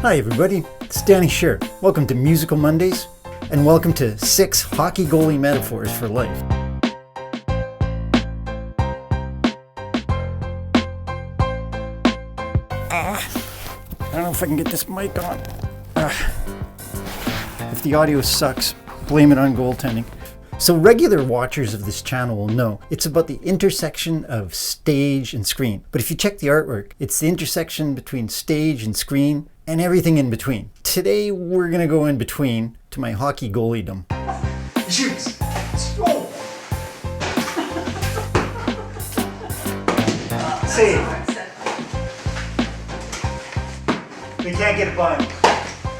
Hi everybody, it's Danny Schur. Welcome to Musical Mondays, and welcome to 6 hockey goalie metaphors for life. I don't know if I can get this mic on. If the audio sucks, blame it on goaltending. So regular watchers of this channel will know it's about the intersection of stage and screen. But if you check the artwork, it's the intersection between stage and screen and everything in between. Today we're gonna go in between to my hockey goaliedom. Shoots! Stroll! Save! We can't get by.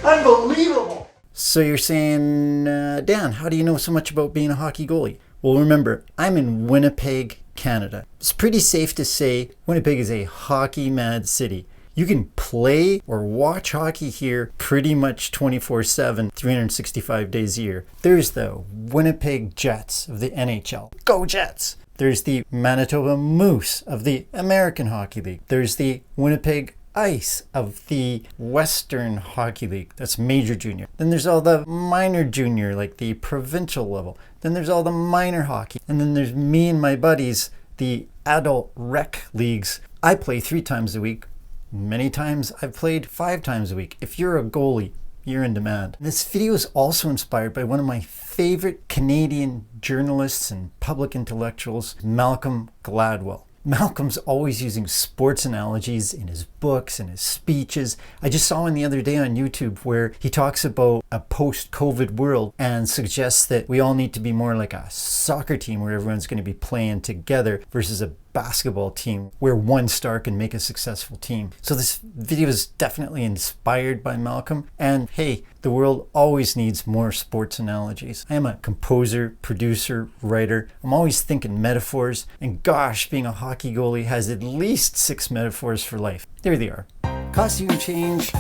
Unbelievable! So you're saying, Dan, how do you know so much about being a hockey goalie? Well, remember, I'm in Winnipeg, Canada. It's pretty safe to say Winnipeg is a hockey mad city. You can play or watch hockey here pretty much 24/7, 365 days a year. There's the Winnipeg Jets of the NHL. Go Jets! There's the Manitoba Moose of the American Hockey League. There's the Winnipeg Ice of the Western Hockey League. That's major junior. Then there's all the minor junior, like the provincial level. Then there's all the minor hockey. And then there's me and my buddies, the adult rec leagues. I play 3 times a week. Many times I've played 5 times a week. If you're a goalie, you're in demand. This video is also inspired by one of my favorite Canadian journalists and public intellectuals, Malcolm Gladwell. Malcolm's always using sports analogies in his books and his speeches. I just saw one the other day on YouTube where he talks about a post-COVID world and suggests that we all need to be more like a soccer team where everyone's going to be playing together versus a basketball team where one star can make a successful team. So this video is definitely inspired by Malcolm. And hey, the world always needs more sports analogies. I am a composer, producer, writer. I'm always thinking metaphors. And gosh, being a hockey goalie has at least 6 metaphors for life. There they are. Costume change.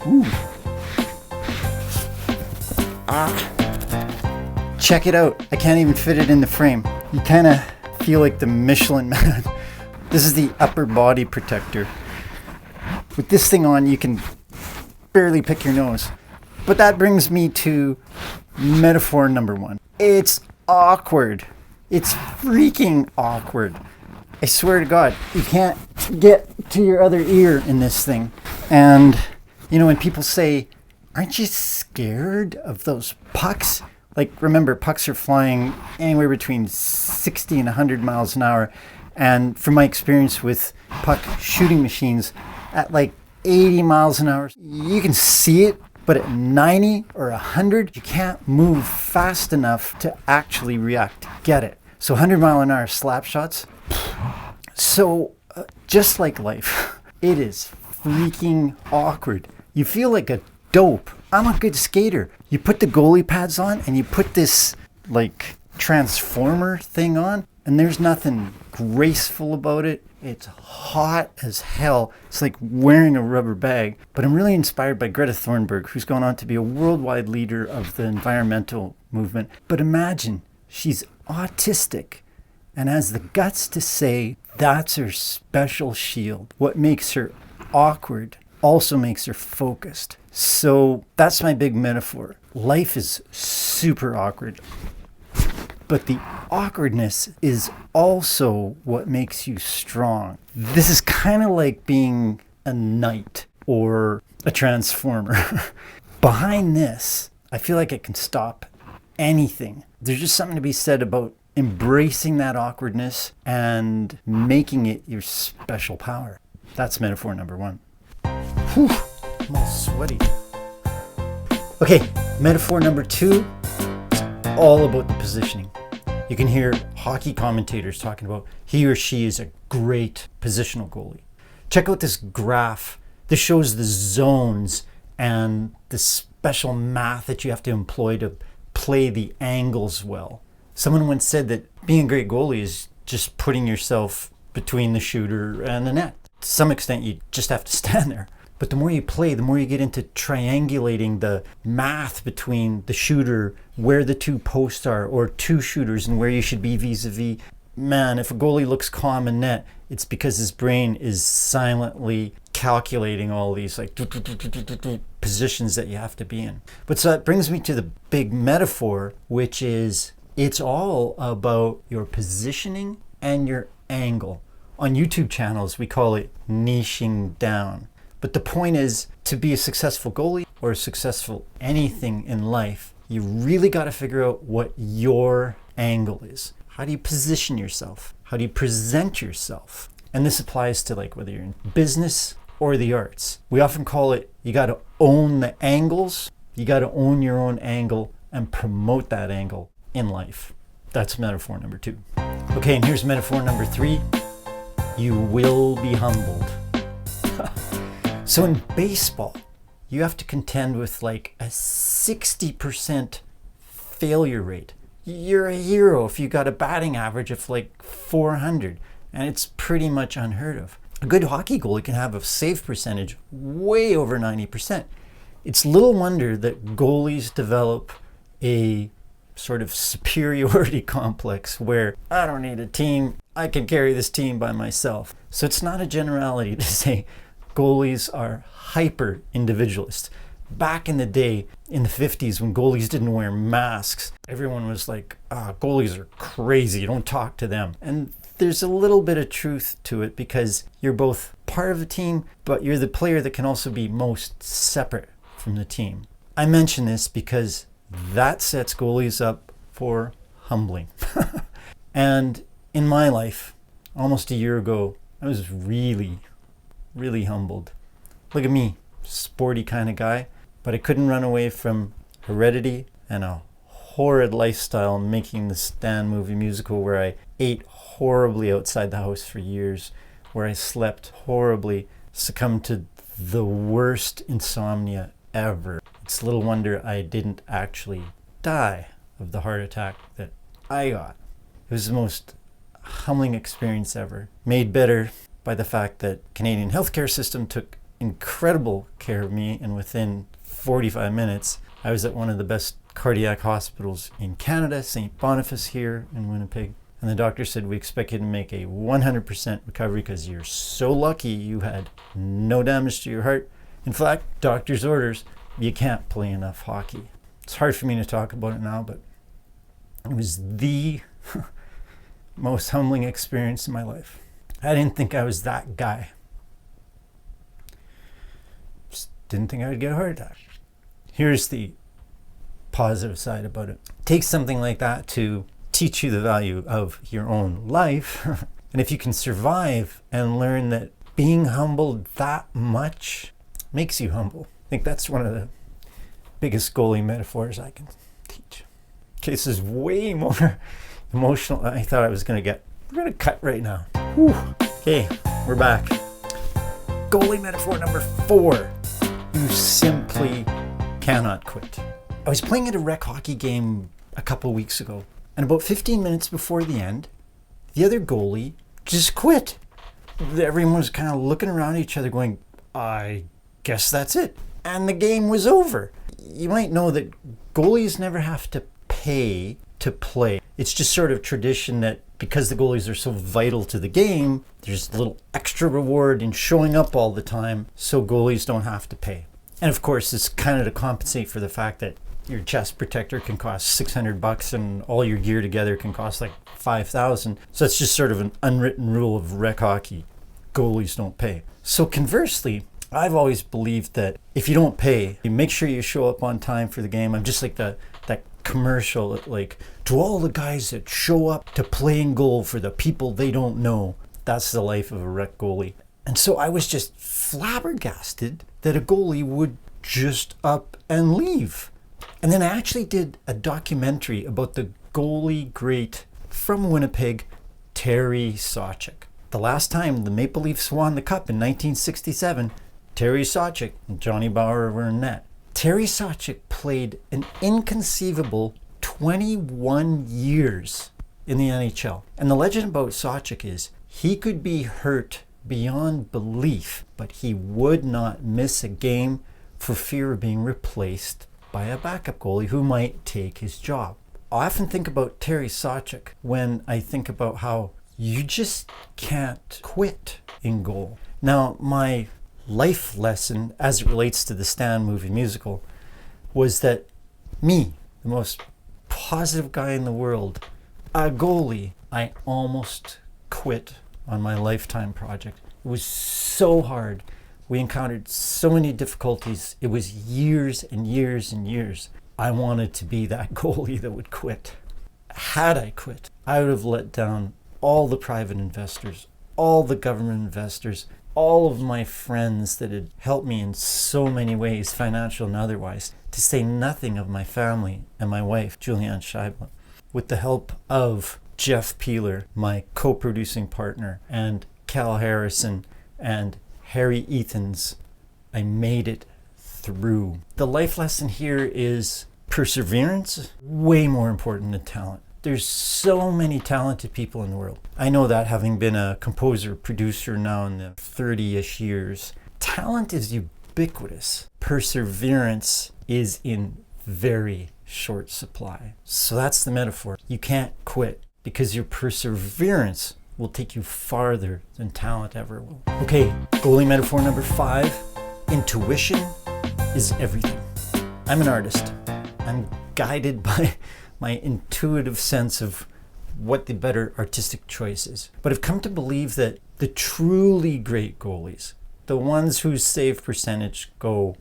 Ooh. Check it out. I can't even fit it in the frame. You kind of feel like the Michelin Man. This is the upper body protector. With this thing on, you can barely pick your nose. But that brings me to metaphor number 1. It's awkward. It's freaking awkward. I swear to God, you can't get to your other ear in this thing. And, you know, when people say, aren't you scared of those pucks? Like, remember, pucks are flying anywhere between 60 and 100 miles an hour. And from my experience with puck shooting machines, at like 80 miles an hour, you can see it, but at 90 or 100, you can't move fast enough to actually react. Get it? So 100 mile an hour slap shots. So just like life, it is freaking awkward. You feel like a dope. I'm a good skater. You put the goalie pads on and you put this like transformer thing on and there's nothing graceful about it. It's hot as hell. It's like wearing a rubber bag. But I'm really inspired by Greta Thunberg, who's gone on to be a worldwide leader of the environmental movement. But imagine she's autistic and has the guts to say that's her special shield. What makes her awkward also makes her focused. So that's my big metaphor. Life is super awkward, but the awkwardness is also what makes you strong. This is kind of like being a knight or a transformer. Behind this, I feel like it can stop anything. There's just something to be said about embracing that awkwardness and making it your special power. That's metaphor number 1. Whew, I'm all sweaty. Okay, metaphor number 2, it's all about the positioning. You can hear hockey commentators talking about he or she is a great positional goalie. Check out this graph. This shows the zones and the special math that you have to employ to play the angles well. Someone once said that being a great goalie is just putting yourself between the shooter and the net. To some extent, you just have to stand there. But the more you play, the more you get into triangulating the math between the shooter, where the 2 posts are, or 2 shooters and where you should be vis-a-vis. Man, if a goalie looks calm in net, it's because his brain is silently calculating all these like positions that you have to be in. But so that brings me to the big metaphor, which is it's all about your positioning and your angle. On YouTube channels, we call it niching down. But the point is, to be a successful goalie or a successful anything in life, you really got to figure out what your angle is. How do you position yourself? How do you present yourself? And this applies to like whether you're in business or the arts. We often call it, you got to own the angles. You got to own your own angle and promote that angle in life. That's metaphor number 2. Okay, and here's metaphor number 3. You will be humbled. So in baseball, you have to contend with like a 60% failure rate. You're a hero if you got a batting average of like 400, and it's pretty much unheard of. A good hockey goalie can have a save percentage way over 90%. It's little wonder that goalies develop a sort of superiority complex where I don't need a team, I can carry this team by myself. So it's not a generality to say goalies are hyper individualists. Back in the day, in the 50s, when goalies didn't wear masks, everyone was like, goalies are crazy, you don't talk to them. And there's a little bit of truth to it because you're both part of the team, but you're the player that can also be most separate from the team. I mention this because that sets goalies up for humbling. And in my life, almost a year ago, I was really humbled. Look at me, sporty kind of guy, but I couldn't run away from heredity and a horrid lifestyle making the Stan movie musical where I ate horribly outside the house for years, where I slept horribly, succumbed to the worst insomnia ever. It's little wonder I didn't actually die of the heart attack that I got. It was the most humbling experience ever, made better by the fact that Canadian healthcare system took incredible care of me, and within 45 minutes I was at one of the best cardiac hospitals in Canada, St. Boniface here in Winnipeg, and the doctor said, we expect you to make a 100% recovery because you're so lucky you had no damage to your heart. In fact, doctor's orders, you can't play enough hockey. It's hard for me to talk about it now, but it was the most humbling experience in my life. I didn't think I was that guy. Just didn't think I would get a heart attack. Here's the positive side about it. It takes something like that to teach you the value of your own life. And if you can survive and learn that being humbled that much makes you humble. I think that's one of the biggest goalie metaphors I can teach. Okay, this is way more emotional than I thought I was going to get. We're going to cut right now. Whew. Okay, we're back. Goalie metaphor number 4. You simply cannot quit. I was playing at a rec hockey game a couple of weeks ago, and about 15 minutes before the end, the other goalie just quit. Everyone was kind of looking around at each other going, I guess that's it. And the game was over. You might know that goalies never have to pay to play. It's just sort of tradition that because the goalies are so vital to the game, there's a little extra reward in showing up all the time so goalies don't have to pay. And of course, it's kind of to compensate for the fact that your chest protector can cost $600 and all your gear together can cost like $5,000. So it's just sort of an unwritten rule of rec hockey. Goalies don't pay. So conversely, I've always believed that if you don't pay, you make sure you show up on time for the game. I'm just like that commercial, like, to all the guys that show up to playing goal for the people they don't know. That's the life of a rec goalie. And so I was just flabbergasted that a goalie would just up and leave. And then I actually did a documentary about the goalie great from Winnipeg, Terry Sawchuk. The last time the Maple Leafs won the Cup in 1967, Terry Sawchuk and Johnny Bauer were in net. Terry Sawchuk played an inconceivable 21 years in the NHL. And the legend about Sawchuk is he could be hurt beyond belief, but he would not miss a game for fear of being replaced by a backup goalie who might take his job. I often think about Terry Sawchuk when I think about how you just can't quit in goal. Now, my life lesson as it relates to the Stan movie musical was that me, the most positive guy in the world, a goalie, I almost quit on my lifetime project. It was so hard. We encountered so many difficulties. It was years and years and years. I wanted to be that goalie that would quit. Had I quit, I would have let down all the private investors, all the government investors, all of my friends that had helped me in so many ways, financial and otherwise, to say nothing of my family and my wife, Julianne Scheibler. With the help of Jeff Peeler, my co-producing partner, and Cal Harrison and Harry Ethans, I made it through. The life lesson here is perseverance, way more important than talent. There's so many talented people in the world. I know that, having been a composer, producer now in the 30-ish years. Talent is ubiquitous. Perseverance is in very short supply. So that's the metaphor. You can't quit because your perseverance will take you farther than talent ever will. Okay, goalie metaphor number 5. Intuition is everything. I'm an artist. I'm guided by my intuitive sense of what the better artistic choice is. But I've come to believe that the truly great goalies, the ones whose save percentage go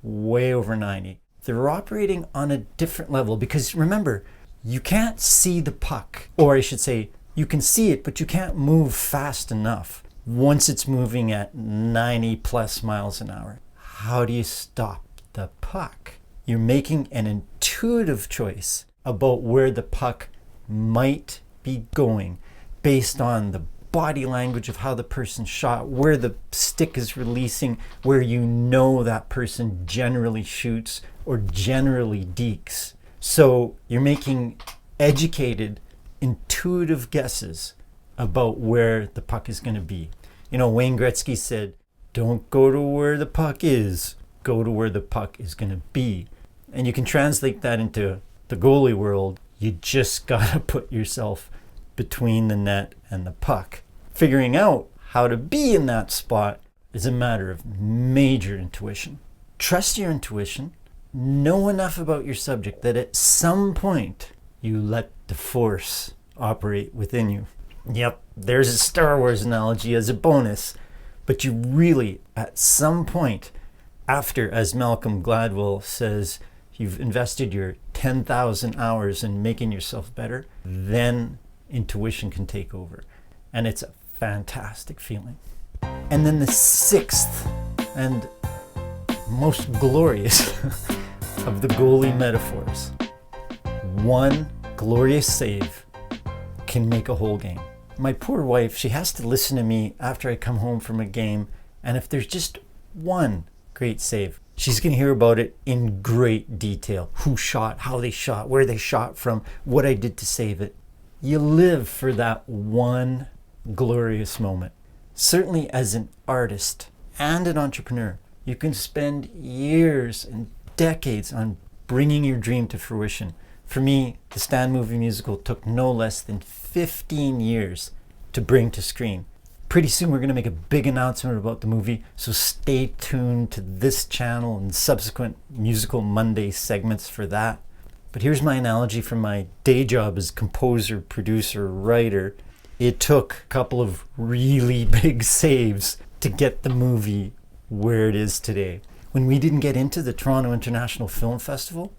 way over 90, they're operating on a different level, because remember, you can't see the puck, or I should say, you can see it, but you can't move fast enough once it's moving at 90 plus miles an hour. How do you stop the puck? You're making an intuitive choice about where the puck might be going based on the body language of how the person shot, where the stick is releasing, where you know that person generally shoots or generally dekes. So you're making educated, intuitive guesses about where the puck is going to be. You know, Wayne Gretzky said, don't go to where the puck is, go to where the puck is going to be. And you can translate that into the goalie world. You just got to put yourself between the net and the puck. Figuring out how to be in that spot is a matter of major intuition. Trust your intuition. Know enough about your subject that at some point you let the force operate within you. Yep, there's a Star Wars analogy as a bonus, but you really, at some point, after, as Malcolm Gladwell says, you've invested your 10,000 hours in making yourself better, then intuition can take over. And it's a fantastic feeling. And then the 6th and most glorious of the goalie metaphors. One glorious save can make a whole game. My poor wife, she has to listen to me after I come home from a game, and if there's just one great save, she's going to hear about it in great detail. Who shot, how they shot, where they shot from, what I did to save it. You live for that one glorious moment. Certainly as an artist and an entrepreneur, you can spend years and decades on bringing your dream to fruition. For me, the Stan movie musical took no less than 15 years to bring to screen. Pretty soon we're going to make a big announcement about the movie, so stay tuned to this channel and subsequent Musical Monday segments for that. But here's my analogy from my day job as composer, producer, writer. It took a couple of really big saves to get the movie where it is today. When we didn't get into the Toronto International Film Festival,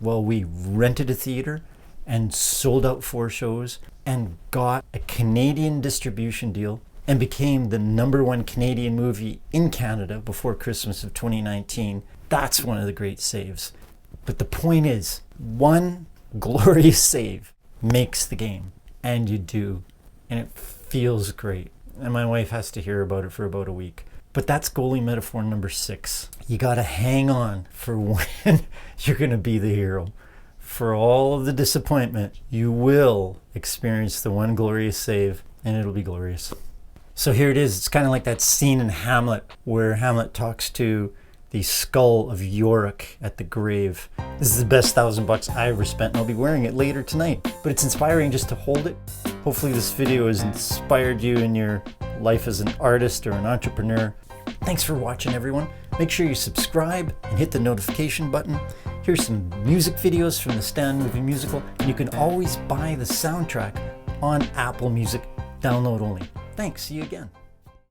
well, we rented a theater and sold out 4 shows and got a Canadian distribution deal and became the #1 Canadian movie in Canada before Christmas of 2019. That's one of the great saves. But the point is, one glorious save makes the game, and you do, and it feels great. And my wife has to hear about it for about a week. But that's goalie metaphor number 6. You gotta hang on for when you're gonna be the hero. For all of the disappointment, you will experience the one glorious save, and it'll be glorious. So here it is. It's kind of like that scene in Hamlet where Hamlet talks to the skull of Yorick at the grave. This is the best $1,000 I ever spent, and I'll be wearing it later tonight. But it's inspiring just to hold it. Hopefully this video has inspired you in your life as an artist or an entrepreneur. Thanks for watching, everyone. Make sure you subscribe and hit the notification button. Here's some music videos from the Stan Movie Musical, and you can always buy the soundtrack on Apple Music, download only. Thanks, see you again.